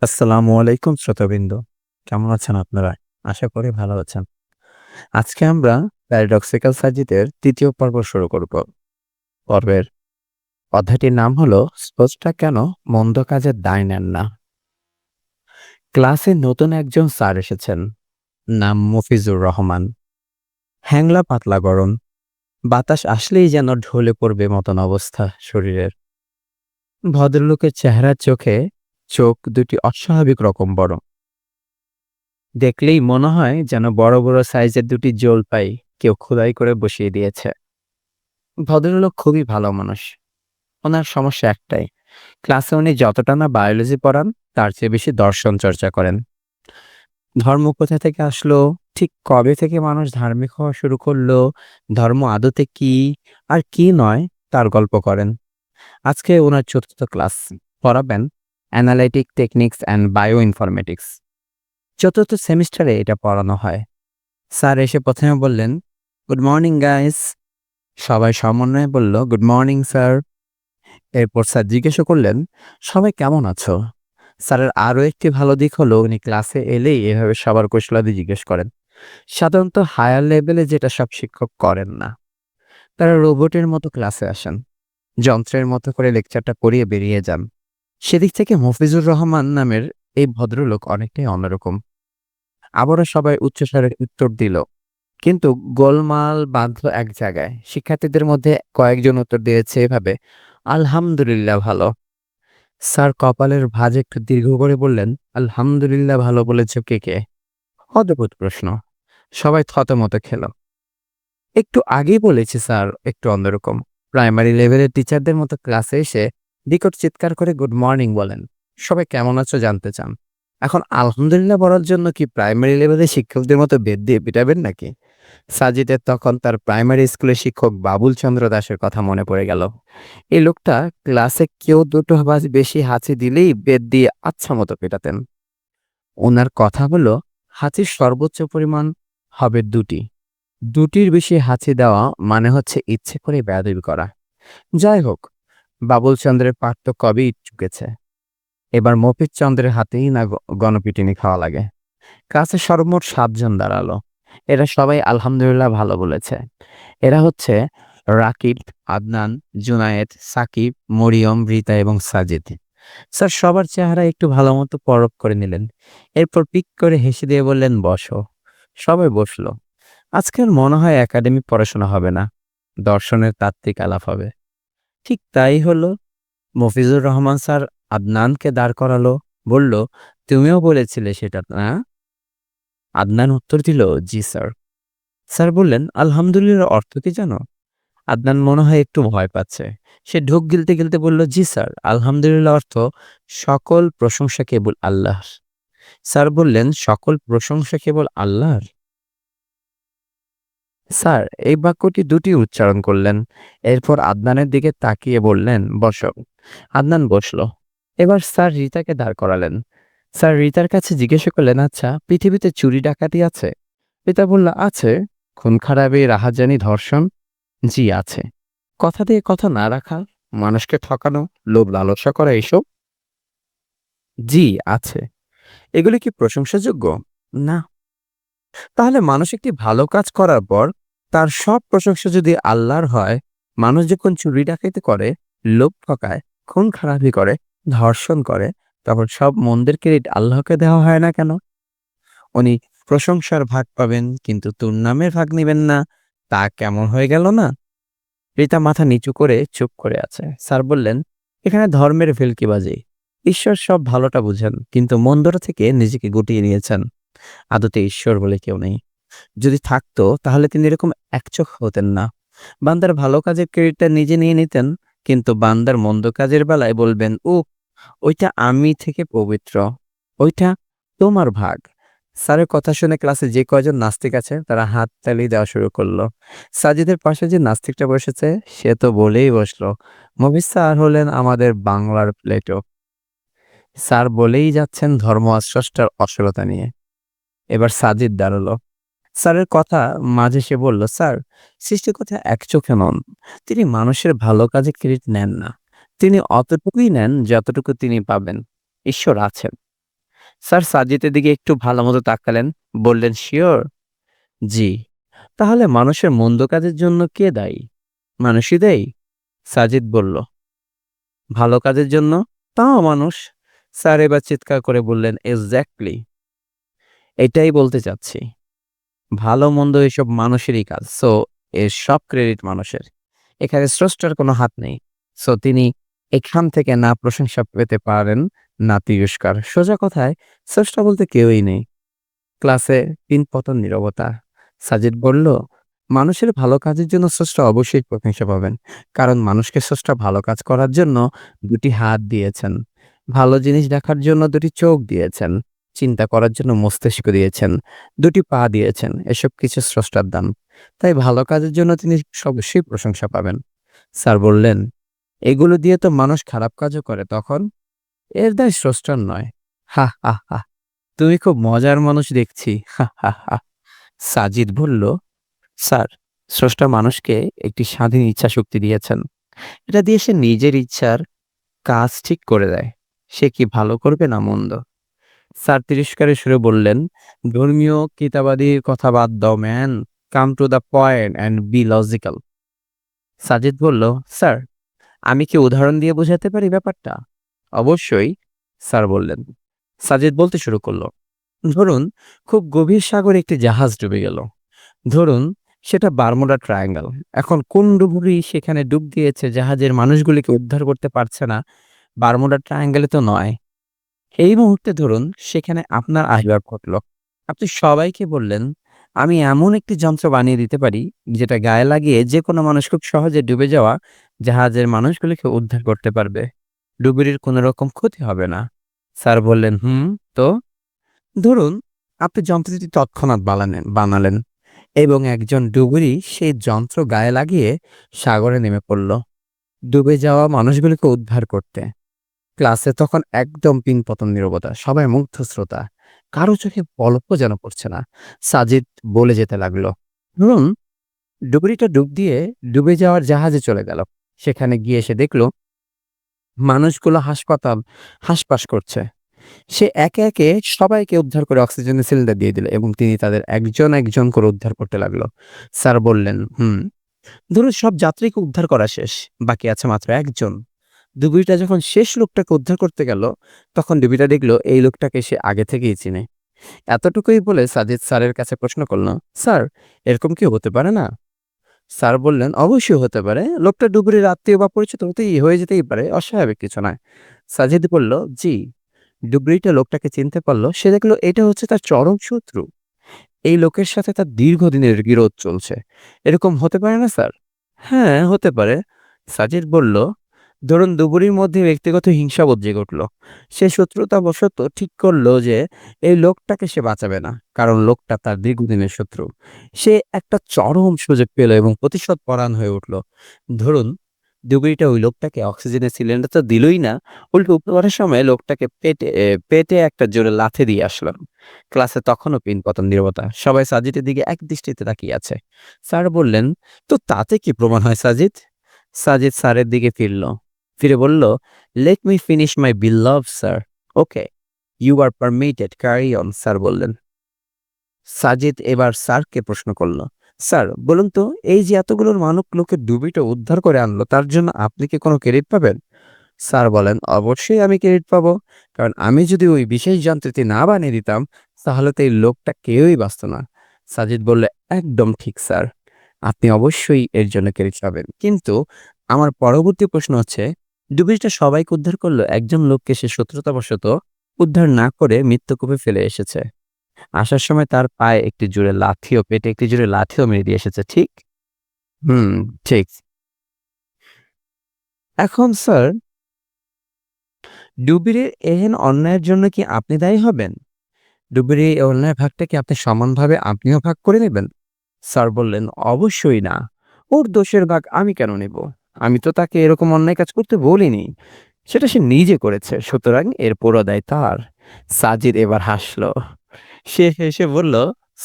আসসালামু আলাইকুম শ্রোতাবৃন্দ। কেমন আছেন আপনারা? আশা করি ভালো আছেন। আজকে আমরা প্যারাডক্সিক্যাল সার্জিতের ৩য় পর্ব শুরু করব। পর্বের অধ্যায়টির নাম হলো স্রষ্টা কেন মন্দ কাজের দায় নেন না? ক্লাসে নতুন একজন স্যার এসেছেন। নাম মফিজুর রহমান। হ্যাংলা পাতলা গরম। বাতাস আসলেই যেন ঢলে পড়বে মতন অবস্থা শরীরের। ভদ্রলোকের চেহারার চোখ দুটি অস্বাভাবিক রকম বড়। দেখলেই মনে হয় যেন বড় বড় সাইজের দুটি জলপাই কেউ খোদাই করে বসিয়ে দিয়েছে। ভদ্রলোক খুবই ভালো মানুষ। ওনার সমস্যা একটাই, ক্লাসে উনি যতটা না বায়োলজি পড়ান তার চেয়ে বেশি দর্শন চর্চা করেন। ধর্ম কোথা থেকে আসলো, ঠিক কবে থেকে মানুষ ধার্মিক হওয়া শুরু করলো, ধর্ম আদতে কি আর কি নয় তার গল্প করেন। আজকে ওনার চতুর্থ ক্লাস, পড়াবেন analytic techniques and bio informatics. চতুর্থ সেমিস্টারে এটা পড়ানো হয়। স্যার এসে প্রথমে বললেন, গুড মর্নিং গাইস। সবাই সমন্বয়ে বলল, গুড মর্নিং স্যার। এরপর স্যার জিজ্ঞাসা করলেন, সবাই কেমন আছো? স্যারের আরও একটি ভালো দিক হলো উনি ক্লাসে এলেই এভাবে সবার কুশলাদি জিজ্ঞেস করেন। সাধারণত হায়ার লেভেলে যেটা সব শিক্ষক করেন না। তারা রোবটের মতো ক্লাসে আসেন, যন্ত্রের মতো করে লেকচারটা করিয়ে বেরিয়ে যান। সেদিক থেকে মফিজুর রহমান নামের এই ভদ্রলোক অনেকটাই অন্যরকম। আবারও সবাই উচ্চস্বরে উত্তর দিল, কিন্তু গোলমাল বাঁধল এক জায়গায়। শিক্ষার্থীদের মধ্যে কয়েকজন উত্তর দিয়েছে এভাবে, আলহামদুলিল্লাহ ভালো। স্যার কপালের ভাঁজ একটু দীর্ঘ করে বললেন, আলহামদুলিল্লাহ ভালো বলেছ কে কে? অদ্ভুত প্রশ্ন। সবাই থতমত খেল। একটু আগেই বলেছি স্যার, একটু অন্যরকম। প্রাইমারি লেভেলের টিচারদের মতো ক্লাসে এসে বিকট চিৎকার করে গুড মর্নিং বলেন, সবাই কেমন আছো জানতে চান। এখন আলহামদুলিল্লাহ বলার জন্য কি প্রাইমারি লেভেলের শিক্ষকদের মতো বেদ দিয়ে পিটাবেন নাকি? সাজিদের তখন তার প্রাইমারি স্কুলের শিক্ষক বাবুল চন্দ্র দাসের কথা মনে পড়ে গেল। এই লোকটা ক্লাসে কেউ দুটো বা বেশি হাঁচি দিলেই বেত দিয়ে আচ্ছা মতো পেটাতেন। ওনার কথা হলো, হাঁচির সর্বোচ্চ পরিমাণ হবে দুটি। দুটির বেশি হাঁচি দেওয়া মানে হচ্ছে ইচ্ছে করে বেয়াদবি করা। যাই হোক, বাবুল চন্দ্রের পাঠ তো কবেই চুকেছে। এবার মফিজ চন্দ্রের হাতেই না গণপিটুনি খাওয়া লাগে। ক্লাসে সর্বমোট 7 জন দাঁড়ালো। এরা সবাই আলহামদুলিল্লাহ ভালো বলেছে। এরা হচ্ছে রাকিব, আদনান, জুনায়েদ, সাকিব, মরিয়ম, রিতা এবং সাজিদ। স্যার সবার চেহারা একটু ভালো মতো পরখ করে নিলেন। এরপর পিক করে হেসে দিয়ে বললেন, বসো। সবাই বসলো। আজকের মনে হয় একাডেমিক পড়াশোনা হবে না, দর্শনের তাত্ত্বিক আলাপ হবে। ঠিক তাই হলো। মফিজুর রহমান স্যার আদনানকে দাঁড় করালো, বলল, তুমিও বলেছিলে সেটা না? আদনান উত্তর দিল, জি স্যার। স্যার বললেন, আলহামদুলিল্লাহ অর্থ কি জানো? আদনান মনে হয় একটু ভয় পাচ্ছে। সে ঢোক গিলতে গিলতে বলল, জি স্যার, আলহামদুলিল্লাহ অর্থ সকল প্রশংসা কেবল আল্লাহর। স্যার বললেন, সকল প্রশংসা কেবল আল্লাহর? স্যার এই বাক্যটি দুটি উচ্চারণ করলেন। এরপর আদনানের দিকে তাকিয়ে বললেন, বসো। আদনান বসলো। এবার স্যার রিতাকে দাঁড় করালেন। স্যার রিতার কাছে জিজ্ঞাসা করলেন, আচ্ছা পৃথিবীতে চুরি ডাকাতি আছে? রিতা বলল, আছে। খুন খারাপি, রাহাজানি, ধর্ষণ? জি আছে। কথা দিয়ে কথা না রাখা, মানুষকে ঠকানো, লোভ লালসা করা, এসব? জি আছে। এগুলি কি প্রশংসাযোগ্য? না। তাহলে মানুষ একটি ভালো কাজ করার পর তার সব প্রশংসা যদি আল্লাহর হয়, মানুষ যখন চুরি ডাকাতি করে, লোভ ঠকায়, খুন খারাপি করে, ধর্ষণ করে, তখন সব মন্দের ক্রেডিট আল্লাহকে দেওয়া হয় না কেন? উনি প্রশংসার ভাগ পাবেন কিন্তু দুর্নামের ভাগ নেবেন না, তা কেমন হয়ে গেল না? রীতা মাথা নিচু করে চুপ করে আছে। স্যার বললেন, এখানে ধর্মের ভেলকিবাজি। ঈশ্বর সব ভালোটা বুঝেন, কিন্তু মন্দটা থেকে নিজেকে গুটিয়ে নিয়েছেন। আদতে ঈশ্বর বলে কেউ নেই। যদি থাকতো তাহলে তিনি এরকম একচোখ হতেন না। বান্দার ভালো কাজের ক্রেডিটটা নিজে নিয়ে নিতেন, কিন্তু বান্দার মন্দ কাজের বেলায় বলবেন, ও ওইটা আমি থেকে পবিত্র, ওইটা তোমার ভাগ। স্যারের কথা শুনে ক্লাসে যে কয়জন নাস্তিক আছে তারা হাততালি দেওয়া শুরু করলো। সাজিদের পাশে যে নাস্তিকটা বসেছে সে তো বলেই বসলো, মফিজ স্যার হলেন আমাদের বাংলার প্লেটো। স্যার বলেই যাচ্ছেন ধর্ম আর স্রষ্টার অশ্লীলতা নিয়ে। এবার সাজিদ দাঁড়ালো। স্যারের কথা মাঝে সে বলল, স্যার সৃষ্টিকর্তা এক চোখে নন। তিনি মানুষের ভালো কাজে ক্রেডিট নেন না। তিনি অতটুকুই নেন যতটুকু তিনি পাবেন। ঈশ্বর আছেন, স্যার সাজিদের দিকে একটু ভালো মতো তাকালেন, বললেন, শিওর? জি। তাহলে মানুষের মন্দ কাজের জন্য কে দায়ী? মানুষই দায়ী? সাজিদ বলল, ভালো কাজের জন্য তাও মানুষ। স্যার এবার চিৎকার করে বললেন, এক্স্যাক্টলি, এটাই বলতে চাচ্ছি। ভালো মন্দ এসব মানুষেরই কাজ। সো এর সব ক্রেডিট মানুষের। এখানে স্রষ্টার কোনো হাত নেই। সো তিনি এখান থেকে না প্রশংসা পেতে পারেন, না তিরস্কার। সোজা কথায় স্রষ্টা বলতে কেউই নেই। ক্লাসে পিনপতন নীরবতা। সাজিদ বলল, মানুষের ভালো কাজের জন্য স্রষ্টা অবশ্যই প্রশংসা পাবেন। কারণ মানুষকে স্রষ্টা ভালো কাজ করার জন্য দুটি হাত দিয়েছেন। ভালো জিনিস দেখার জন্য দুটি চোখ দিয়েছেন। চিন্তা করার জন্য মস্তিষ্ক দিয়েছেন। দুটি পা দিয়েছেন। এসব কিছু স্রষ্টার দান। তাই ভালো কাজের জন্য তিনি অবশ্যই প্রশংসা পাবেন। স্যার বললেন, এগুলো দিয়ে তো মানুষ খারাপ কাজও করে তখন? এর দায় স্রষ্টার নয়। হা হা হা, তুমি খুব মজার মানুষ দেখছি। হা হা হা। সাজিদ বলল, স্যার, স্রষ্টা মানুষকে একটি স্বাধীন ইচ্ছা শক্তি দিয়েছেন। এটা দিয়ে সে নিজের ইচ্ছার কাজ ঠিক করে দেয়। সে কি ভালো করবে না মন্দ। স্যার তিরস্কারের সুরে বললেন, ধর্মীয় কিতাবাদি কথা বাদ দাও man, come to the point and be logical. Sajid বলল, স্যার, আমি কি উদাহরণ দিয়ে বোঝাতে পারি ব্যাপারটা? অবশ্যই, স্যার বললেন। সাজিদ বলতে শুরু করলো, ধরুন খুব গভীর সাগরে একটি জাহাজ ডুবে গেল। ধরুন সেটা বারমুডা ট্রায়াঙ্গল। এখন কোন ডুবুরি সেখানে ডুব দিয়েছে, জাহাজের মানুষগুলিকে উদ্ধার করতে পারছে না? বারমুডা ট্রায়াঙ্গলে তো নয়। এই মুহূর্তে ধরুন সেখানে আপনার আবির্ভাব ঘটল। আপনি সবাইকে বললেন, আমি এমন একটি যন্ত্র বানিয়ে দিতে পারি যেটা গায়ে লাগিয়ে যে কোনো মানুষ খুব সহজে ডুবে যাওয়া জাহাজের মানুষগুলিকে উদ্ধার করতে পারবে। ডুবুরির কোনো রকম ক্ষতি হবে না। স্যার বললেন, হুম, তো? ধরুন আপনি যন্ত্রটি তৎক্ষণাৎ বানালেন এবং একজন ডুবুরি সেই যন্ত্র গায়ে লাগিয়ে সাগরে নেমে পড়ল ডুবে যাওয়া মানুষগুলিকে উদ্ধার করতে। ক্লাসে তখন একদম পিনপতন নীরবতা। সবাই মুগ্ধ শ্রোতা। কারো চোখে পলকও যেন পড়ছে না। সাজিদ বলে যেতে লাগলো, ধরুন ডুবুরিটা ডুব দিয়ে ডুবে যাওয়ার জাহাজে চলে গেল। সেখানে গিয়ে সে দেখলো মানুষগুলো হাঁসফাঁস করছে। সে একে একে সবাইকে উদ্ধার করে অক্সিজেনের সিলিন্ডার দিয়ে দিল এবং তিনি তাদের একজন একজন করে উদ্ধার করতে লাগলো। স্যার বললেন, হুম, ধরুন সব যাত্রীকে উদ্ধার করা শেষ, বাকি আছে মাত্র একজন। ডুবুরিটা যখন শেষ লোকটাকে উদ্ধার করতে গেল, তখন ডুবিটা দেখলো এই লোকটাকে সে আগে থেকেই চিনে। এতটুকুই বলে সাজিদ স্যারের কাছে প্রশ্ন করলো, স্যার, এরকম কি হতে পারে না? স্যার বললেন, অবশ্যই হতে পারে। লোকটা ডুবুরির আত্মীয় বা পরিচিত হয়ে যেতেই পারে, অস্বাভাবিক কিছু নয়। সাজিদ বলল, জি। ডুবুরিটা লোকটাকে চিনতে পারলো। সে দেখলো এটা হচ্ছে তার চরম শত্রু। এই লোকের সাথে তার দীর্ঘদিনের বিরোধ চলছে। এরকম হতে পারে না স্যার? হ্যাঁ, হতে পারে। সাজিদ বলল, ধরুন দুপুরের মধ্যে ব্যক্তিগত হিংসাবোধ জেগে উঠল। সে শত্রুতাবশত ঠিক করলো যে এই লোকটাকে সে বাঁচাবে না, কারণ লোকটা তার দীর্ঘদিনের শত্রু। সে একটা চরম সুযোগ পেল এবং প্রতিশোধ পরায়ণ হয়ে উঠল। ধরুন ডুবুরিটা ওই লোকটাকে অক্সিজেনের সিলিন্ডার তো দিলই না, উল্টো উপহারের সময় লোকটাকে পেটে একটা জোরে লাথি দিয়ে আসলো। ক্লাসে তখনও পিনপতন নীরবতা। সবাই সাজিদের দিকে এক দৃষ্টিতে তাকিয়ে আছে। স্যার বললেন, তো তাতে কি প্রমাণ হয় সাজিদ? সাজিদ স্যারের দিকে ফিরে বলল, let me finish my belief sir. Okay, you are permitted, carry on. Sir বললেন। সাজিদ এবার স্যারকে প্রশ্ন করল, স্যার বলুন তো, এই যে এতগুলোর মানুষ লোকে ডুবিটা উদ্ধার করে আনলো, তার জন্য আপনি কি কোনো ক্রেডিট পাবেন? স্যার বলেন, অবশ্যই আমি ক্রেডিট পাবো। কারণ আমি যদি ওই বিশেষ যন্ত্রটি না বানিয়ে দিতাম, তাহলে তো এই লোকটা কেউই বাঁচত না। সাজিদ বললে, একদম ঠিক স্যার, আপনি অবশ্যই এর জন্য ক্রেডিট পাবেন। কিন্তু আমার পরবর্তী প্রশ্ন হচ্ছে, ডুবিটা সবাইকে উদ্ধার করলো, একজন লোককে সে শত্রুতাবশত উদ্ধার না করে মৃত্যুকূপে ফেলে এসেছে। আসার সময় তার পায়ে একটি জোরে লাথিও পেটে একটি জোরে লাথিও মেরে দিয়ে এসেছে, ঠিক? হুম, ঠিক। এখন স্যার, ডুবিরের এহেন অন্যায়ের জন্য কি আপনি দায়ী হবেন? ডুবির এই অন্যায় ভাগটা কি আপনি সমানভাবে আপনিও ভাগ করে নেবেন? স্যার বললেন, অবশ্যই না। ওর দোষের ভাগ আমি কেন নেব? আমি তো তাকে এরকম অন্যায় কাজ করতে বলিনি। সেটা সে নিজে করেছে। সুতরাং এর পুরো দায় তার। সাজিদ এবার হাসল। সে হেসে বলল,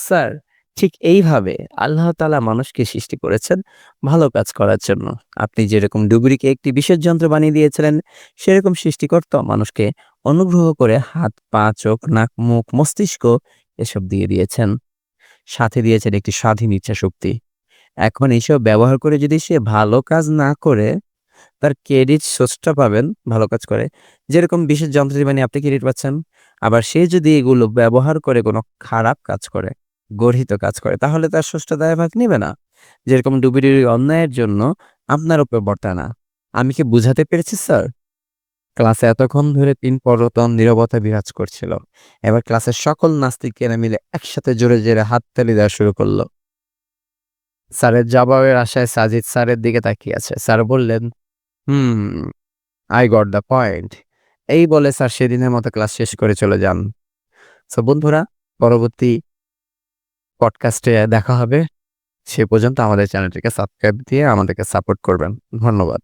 স্যার, ঠিক এইভাবে আল্লাহ তাআলা মানুষকে সৃষ্টি করেছেন ভালো কাজ করার জন্য। আপনি যেরকম ডুবুরিকে একটি বিশেষ যন্ত্র বানিয়ে দিয়েছিলেন, সেরকম সৃষ্টিকর্তাও মানুষকে অনুগ্রহ করে হাত, পা, চোখ, নাক, মুখ, মস্তিষ্ক এসব দিয়ে দিয়েছেন। সাথে দিয়েছেন একটি স্বাধীন ইচ্ছাশক্তি। এখন এসব ব্যবহার করে যদি সে ভালো কাজ না করে, তার ক্রেডিট সোর্সটা পাবেন ভালো কাজ করে। যেরকম বিশেষ যন্ত্রাদি বানিয়ে আপনি ক্রেডিট পাচ্ছেন। আবার সে যদি এগুলো ব্যবহার করে কোনো খারাপ কাজ করে, গর্হিত কাজ করে, তাহলে তার সোর্সটা দায়ভার নিবে না। যেরকম ডুবিডুবি অন্যায়ের জন্য আপনার উপর বর্তায় না। আমি কি বুঝাতে পেরেছি স্যার? ক্লাসে এতক্ষণ ধরে ৩ পর্যটন নীরবতা বিরাজ করছিল। এবার ক্লাসের সকল নাস্তিকেরা মিলে একসাথে জোরে, জোরে হাততালি দেওয়া শুরু করল। স্যারের জবাবের আশায় সাজিদ স্যারের দিকে তাকিয়ে আছে। স্যার বললেন, "হুম, আই গট দ্য পয়েন্ট।" এই বলে স্যার সেদিনের মতো ক্লাস শেষ করে চলে যান। সো বন্ধুরা, পরবর্তী পডকাস্টে দেখা হবে। সে পর্যন্ত আমাদের চ্যানেলটিকে সাবস্ক্রাইব দিয়ে আমাদেরকে সাপোর্ট করবেন। ধন্যবাদ।